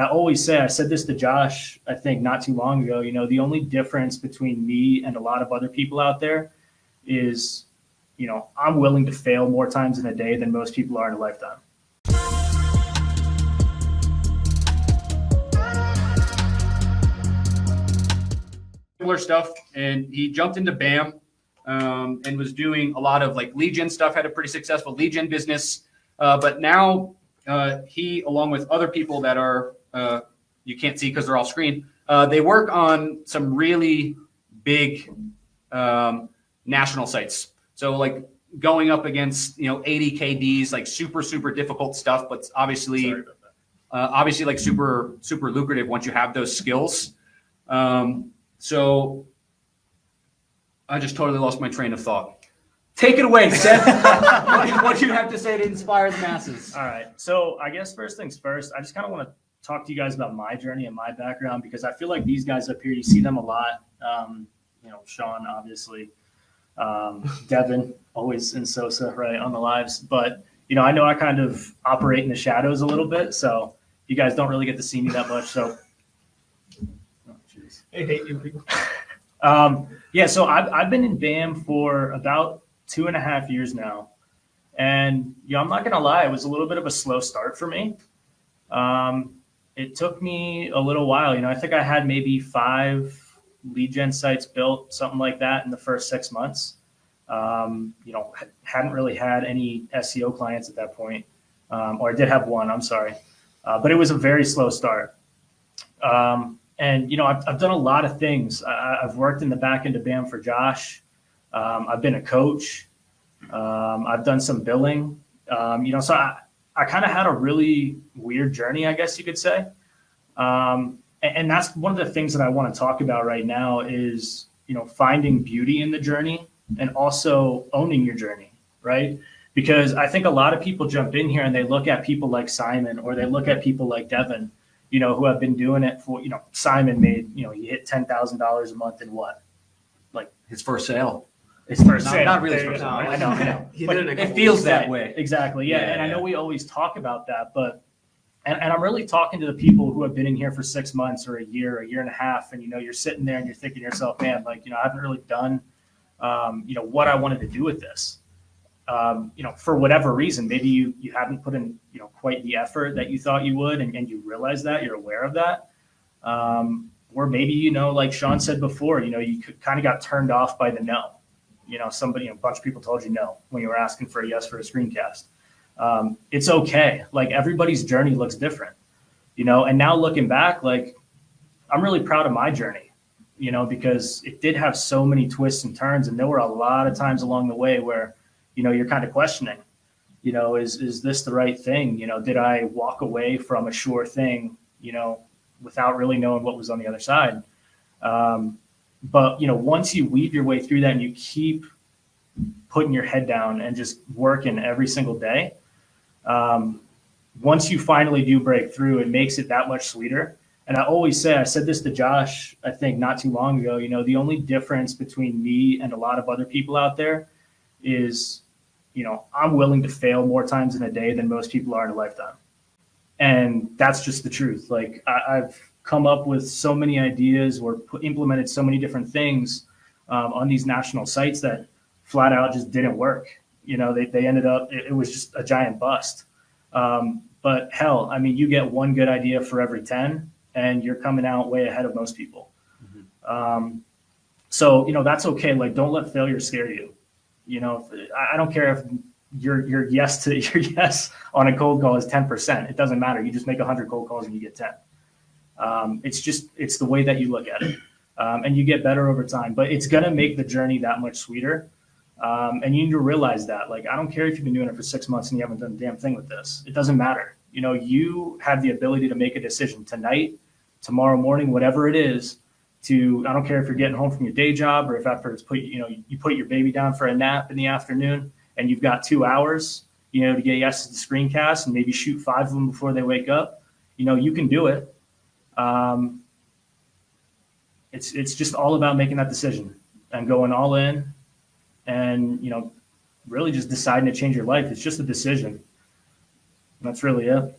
I always say, I said this to Josh, I think not too long ago, the only difference between me and a lot of other people out there is, I'm willing to fail more times in a day than most people are in a lifetime. Similar stuff, and he jumped into BAM and was doing a lot of like lead gen stuff, had a pretty successful lead gen business. But now he, along with other people that are, you can't see because they're off screen, they work on some really big national sites. So like going up against, 80 KDs, like super, super difficult stuff, but obviously like super, super lucrative once you have those skills. So I just totally lost my train of thought. Take it away, Seth. What do you have to say to inspire the masses? All right. So I guess first things first, I just kind of want to talk to you guys about my journey and my background, because I feel like these guys up here, you see them a lot. Sean, obviously, Devin, always in Sosa, right, on the lives. But, I know I kind of operate in the shadows a little bit, so you guys don't really get to see me that much. So, I hate you people. So I've been in BAM for about 2.5 years now. And, I'm not going to lie, it was a little bit of a slow start for me. It took me a little while. I think I had maybe 5 lead gen sites built, something like that, in the first 6 months. Hadn't really had any SEO clients at that point. Or I did have one, I'm sorry. But it was a very slow start. And, I've done a lot of things. I've worked in the back end of BAM for Josh. I've been a coach. I've done some billing. So I kind of had a really weird journey, I guess you could say. And that's one of the things that I want to talk about right now is, finding beauty in the journey and also owning your journey, right? Because I think a lot of people jump in here and they look at people like Simon, or they look at people like Devin, who have been doing it for, Simon made, he hit $10,000 a month in what? Like His first sale. His first sale. Not really his first sale. I know. He But did It feels that way. Exactly. Yeah. Yeah, And I know yeah. we always talk about that, but, and I'm really talking to the people who have been in here for 6 months or a year and a half. And, you're sitting there and you're thinking to yourself, man, like, I haven't really done, what I wanted to do with this. For whatever reason, maybe you haven't put in, quite the effort that you thought you would, and you realize that, you're aware of that. Or maybe, like Sean said before, you kind of got turned off by the no. Somebody, a bunch of people told you no when you were asking for a yes for a screencast. It's okay. Like, everybody's journey looks different, and now looking back, like, I'm really proud of my journey, because it did have so many twists and turns. And there were a lot of times along the way where, you're kind of questioning, is this the right thing? Did I walk away from a sure thing, without really knowing what was on the other side? But, once you weave your way through that and you keep putting your head down and just working every single day, once you finally do break through, it makes it that much sweeter. And I always say, I said this to Josh, I think not too long ago, the only difference between me and a lot of other people out there is, I'm willing to fail more times in a day than most people are in a lifetime. And that's just the truth. Like, I've come up with so many ideas or implemented so many different things on these national sites that flat out just didn't work. They ended up, it was just a giant bust. But hell, I mean, you get one good idea for every 10 and you're coming out way ahead of most people. Mm-hmm. So, that's okay. Like, don't let failure scare you. I don't care if your yes on a cold call is 10%. It doesn't matter. You just make 100 cold calls and you get 10. It's the way that you look at it. And you get better over time, but it's going to make the journey that much sweeter. And you need to realize that, like, I don't care if you've been doing it for 6 months and you haven't done a damn thing with this. It doesn't matter. You have the ability to make a decision tonight, tomorrow morning, whatever it is, I don't care if you're getting home from your day job or if after it's you put your baby down for a nap in the afternoon and you've got 2 hours, to get yes to the screencast and maybe shoot 5 of them before they wake up. You can do it. It's just all about making that decision and going all in and, really just deciding to change your life. It's just a decision. That's really it.